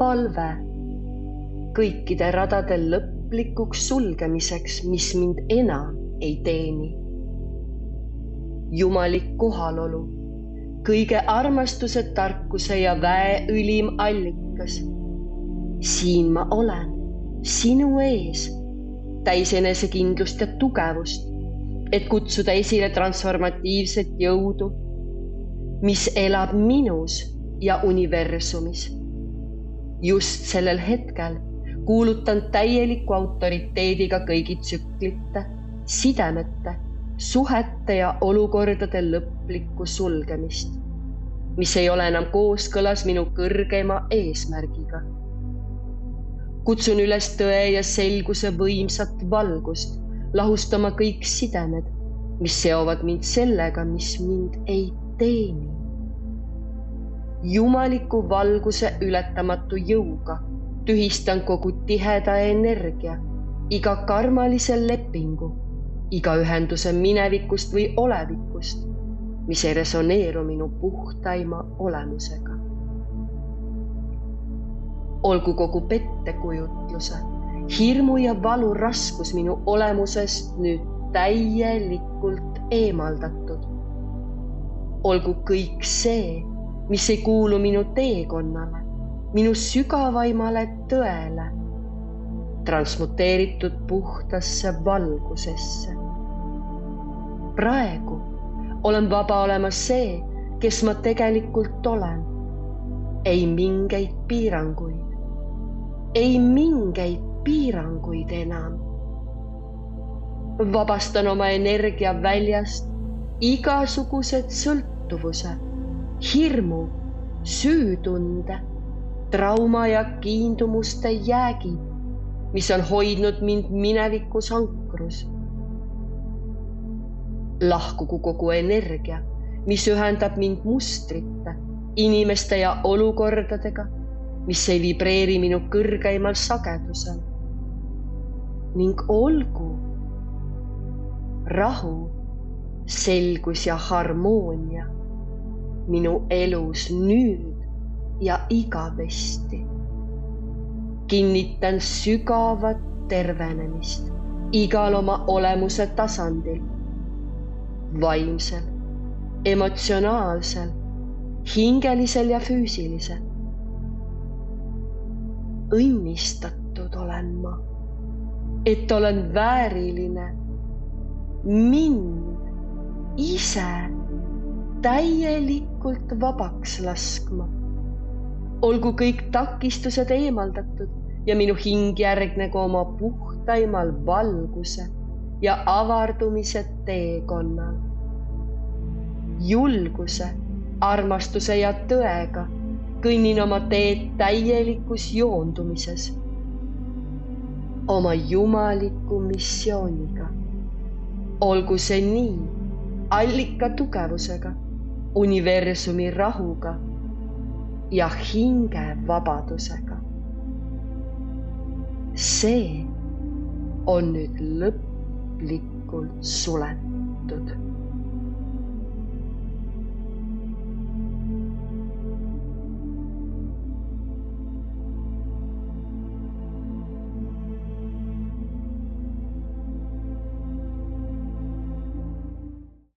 palve kõikide radade lõplikuks sulgemiseks, mis mind enam ei teeni. Jumalik kohalolu, kõige armastuse, tarkuse ja väe ülim allikas. Siin ma olen, sinu ees, täis enesekindlust ja tugevust, et kutsuda esile transformatiivset jõudu, mis elab minus ja universumis. Just sellel hetkel kuulutan täieliku autoriteediga kõigi tsüklite, sidemete, suhete ja olukordade lõplikku sulgemist, mis ei ole enam kooskõlas minu kõrgeima eesmärgiga. Kutsun üles tõe ja selguse võimsat valgust, lahustama kõik sidemed, mis seovad mind sellega, mis mind ei teeni. Jumaliku valguse ületamatu jõuga tühistan kogu tiheda energia, iga karmalise lepingu, iga ühenduse minevikust või olevikust, mis ei resoneeru minu puhtaima olemusega. Olgu kogu pettekujutluse, hirmu ja valu raskus minu olemusest nüüd täielikult eemaldatud. Olgu kõik see, mis ei kuulu minu teekonnale, minu sügavaimale tõele, transmuteeritud puhtasse valgusesse. Praegu olen vaba olema see, kes ma tegelikult olen. Ei mingeid piiranguid. Ei mingeid piiranguid enam. Vabastan oma energia väljast igasugused sõltuvuse, hirmu, süütunde, trauma ja kiindumuste jäägid, mis on hoidnud mind minevikus ankrus. Lahkugu kogu energia, mis ühendab mind mustrite, inimeste ja olukordadega, mis ei vibreeri minu kõrgeimal sagedusel. Ning olgu rahu, selgus ja harmoonia minu elus nüüd ja igavesti. Kinnitan sügavat tervenemist igal oma olemuse tasandil, vaimsel, emotsionaalsel, hingelisel ja füüsilisel. Õnnistatud olen ma, et olen vääriline mind ise täielikult vabaks laskma. Olgu kõik takistused eemaldatud ja minu hing järgnegu oma puhtaimal valguse ja avardumise teekonnal. Julguse, armastuse ja tõega kõnnin oma teed täielikus joondumises, oma jumaliku missiooniga. Olgu see nii allika tugevusega, universumi rahuga ja hinge vabadusega. See on nüüd lõplikult suletud.